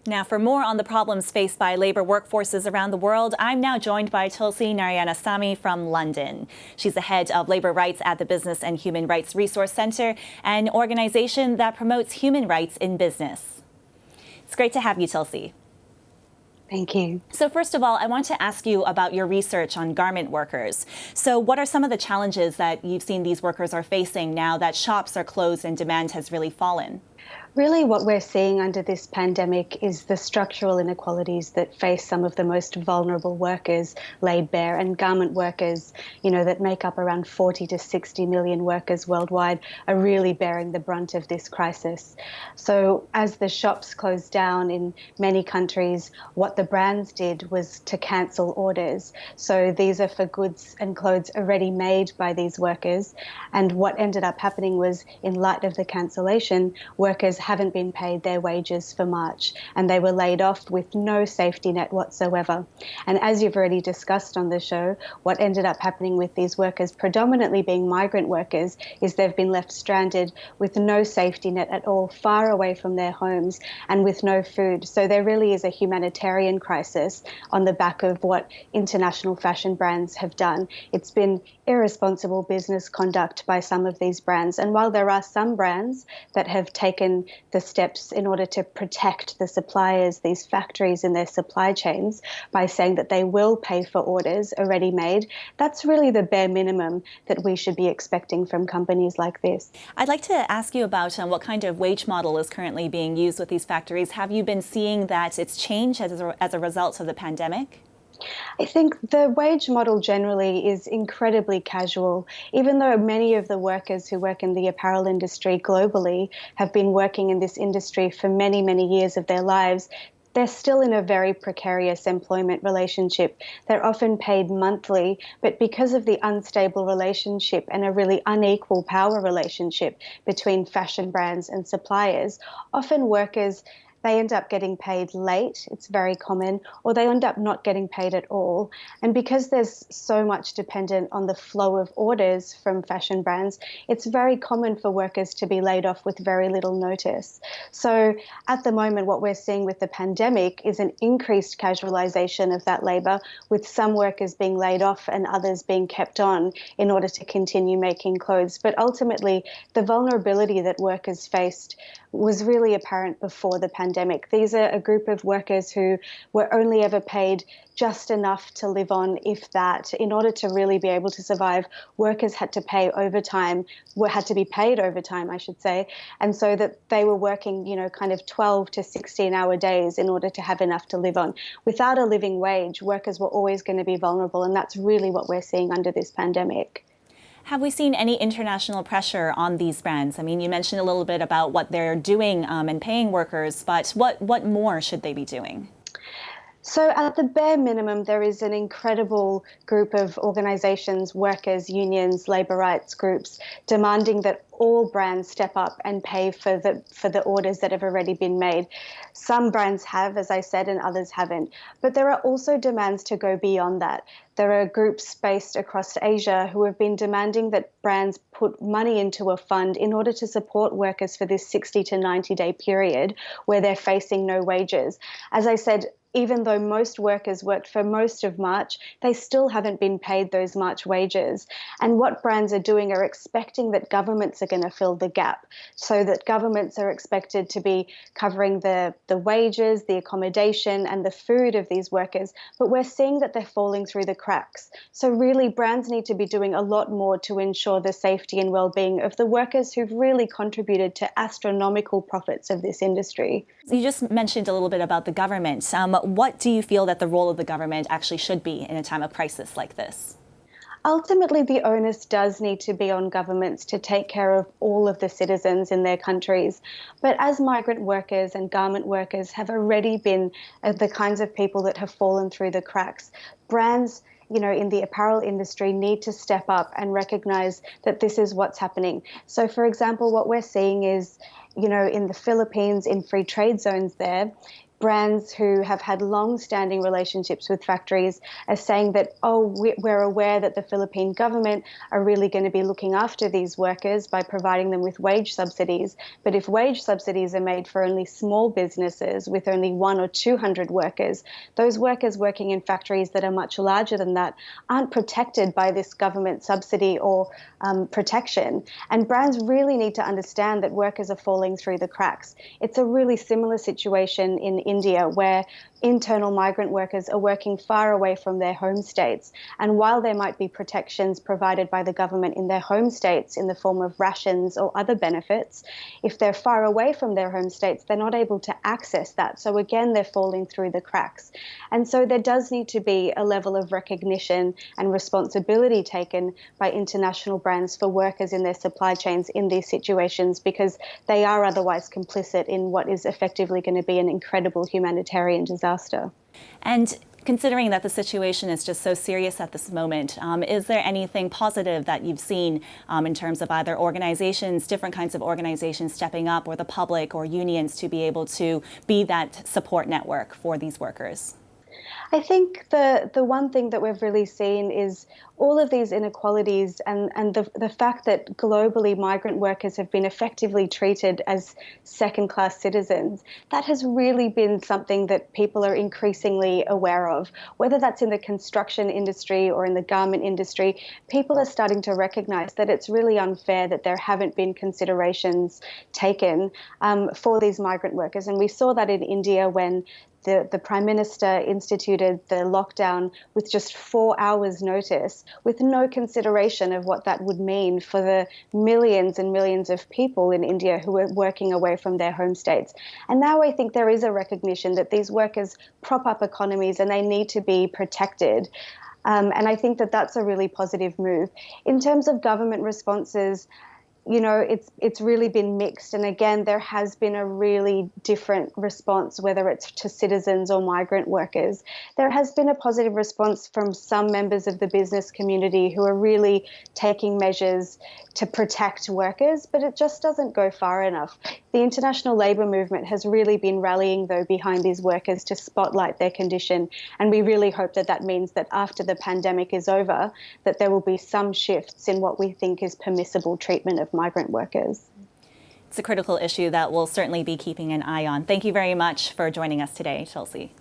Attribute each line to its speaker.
Speaker 1: Now, for more on the problems faced by labor workforces around the world, I'm now joined by Tulsi Narayanasamy from London. She's the head of labor rights at the Business and Human Rights Resource Centre, an organization that promotes human rights in business. It's great to have you, Tulsi.
Speaker 2: Thank you.
Speaker 1: So first of all, I want to ask you about your research on garment workers. So what are some of the challenges that you've seen these workers are facing now that shops are closed and demand has really fallen?
Speaker 2: Really, what we're seeing under this pandemic is the structural inequalities that face some of the most vulnerable workers laid bare, and garment workers, that make up around 40 to 60 million workers worldwide, are really bearing the brunt of this crisis. So as the shops closed down in many countries, what the brands did was to cancel orders. So these are for goods and clothes already made by these workers. And what ended up happening was, in light of the cancellation, workers haven't been paid their wages for March, and they were laid off with no safety net whatsoever. And as you've already discussed on the show, what ended up happening with these workers, predominantly being migrant workers, is they've been left stranded with no safety net at all, far away from their homes and with no food. So there really is a humanitarian crisis on the back of what international fashion brands have done. It's been irresponsible business conduct by some of these brands. And while there are some brands that have taken the steps in order to protect the suppliers, these factories in their supply chains, by saying that they will pay for orders already made, that's really the bare minimum that we should be expecting from companies like this.
Speaker 1: I'd like to ask you about what kind of wage model is currently being used with these factories. Have you been seeing that it's changed as a result of the pandemic?
Speaker 2: I think the wage model generally is incredibly casual. Even though many of the workers who work in the apparel industry globally have been working in this industry for many, many years of their lives, they're still in a very precarious employment relationship. They're often paid monthly, but because of the unstable relationship and a really unequal power relationship between fashion brands and suppliers, often workers, they end up getting paid late, it's very common, or they end up not getting paid at all. And because there's so much dependent on the flow of orders from fashion brands, it's very common for workers to be laid off with very little notice. So at the moment, what we're seeing with the pandemic is an increased casualisation of that labour, with some workers being laid off and others being kept on in order to continue making clothes. But ultimately, the vulnerability that workers faced was really apparent before the pandemic. These are a group of workers who were only ever paid just enough to live on, if that. In order to really be able to survive, workers had to pay overtime, had to be paid overtime, I should say, and so that they were working, kind of 12 to 16-hour days in order to have enough to live on. Without a living wage, workers were always going to be vulnerable, and that's really what we're seeing under this pandemic.
Speaker 1: Have we seen any international pressure on these brands? I mean, you mentioned a little bit about what they're doing and paying workers, but what more should they be doing?
Speaker 2: So at the bare minimum, there is an incredible group of organisations, workers, unions, labour rights groups, demanding that all brands step up and pay for the orders that have already been made. Some brands have, as I said, and others haven't. But there are also demands to go beyond that. There are groups based across Asia who have been demanding that brands put money into a fund in order to support workers for this 60 to 90-day period where they're facing no wages. As I said, even though most workers worked for most of March, they still haven't been paid those March wages. And what brands are doing are expecting that governments are going to fill the gap, so that governments are expected to be covering the wages, the accommodation and the food of these workers. But we're seeing that they're falling through the cracks. So really, brands need to be doing a lot more to ensure the safety and well-being of the workers who've really contributed to astronomical profits of this industry.
Speaker 1: You just mentioned a little bit about the government. What do you feel that the role of the government actually should be in a time of crisis like this?
Speaker 2: Ultimately, the onus does need to be on governments to take care of all of the citizens in their countries. But as migrant workers and garment workers have already been the kinds of people that have fallen through the cracks, brands in the apparel industry need to step up and recognize that this is what's happening. So, for example, what we're seeing is in the Philippines, in free trade zones there, brands who have had long-standing relationships with factories are saying that, we're aware that the Philippine government are really going to be looking after these workers by providing them with wage subsidies. But if wage subsidies are made for only small businesses with only 100 or 200 workers, those workers working in factories that are much larger than that aren't protected by this government subsidy or protection. And brands really need to understand that workers are falling through the cracks. It's a really similar situation in India, where internal migrant workers are working far away from their home states. And while there might be protections provided by the government in their home states in the form of rations or other benefits, if they're far away from their home states, they're not able to access that. So again, they're falling through the cracks. And so there does need to be a level of recognition and responsibility taken by international brands for workers in their supply chains in these situations, because they are otherwise complicit in what is effectively going to be an incredible humanitarian disaster.
Speaker 1: And considering that the situation is just so serious at this moment, is there anything positive that you've seen in terms of either organizations, different kinds of organizations stepping up, or the public or unions to be able to be that support network for these workers?
Speaker 2: I think the one thing that we've really seen is all of these inequalities and the fact that globally migrant workers have been effectively treated as second-class citizens. That has really been something that people are increasingly aware of. Whether that's in the construction industry or in the garment industry, people are starting to recognize that it's really unfair that there haven't been considerations taken for these migrant workers. And we saw that in India when the Prime Minister instituted the lockdown with just 4 hours notice, with no consideration of what that would mean for the millions and millions of people in India who are working away from their home states. And now I think there is a recognition that these workers prop up economies and they need to be protected. And I think that that's a really positive move. In terms of government responses, it's really been mixed. And again, there has been a really different response, whether it's to citizens or migrant workers. There has been a positive response from some members of the business community who are really taking measures to protect workers, but it just doesn't go far enough. The international labour movement has really been rallying, though, behind these workers to spotlight their condition. And we really hope that that means that after the pandemic is over, that there will be some shifts in what we think is permissible treatment of migrant workers.
Speaker 1: It's a critical issue that we'll certainly be keeping an eye on. Thank you very much for joining us today, Chelsea.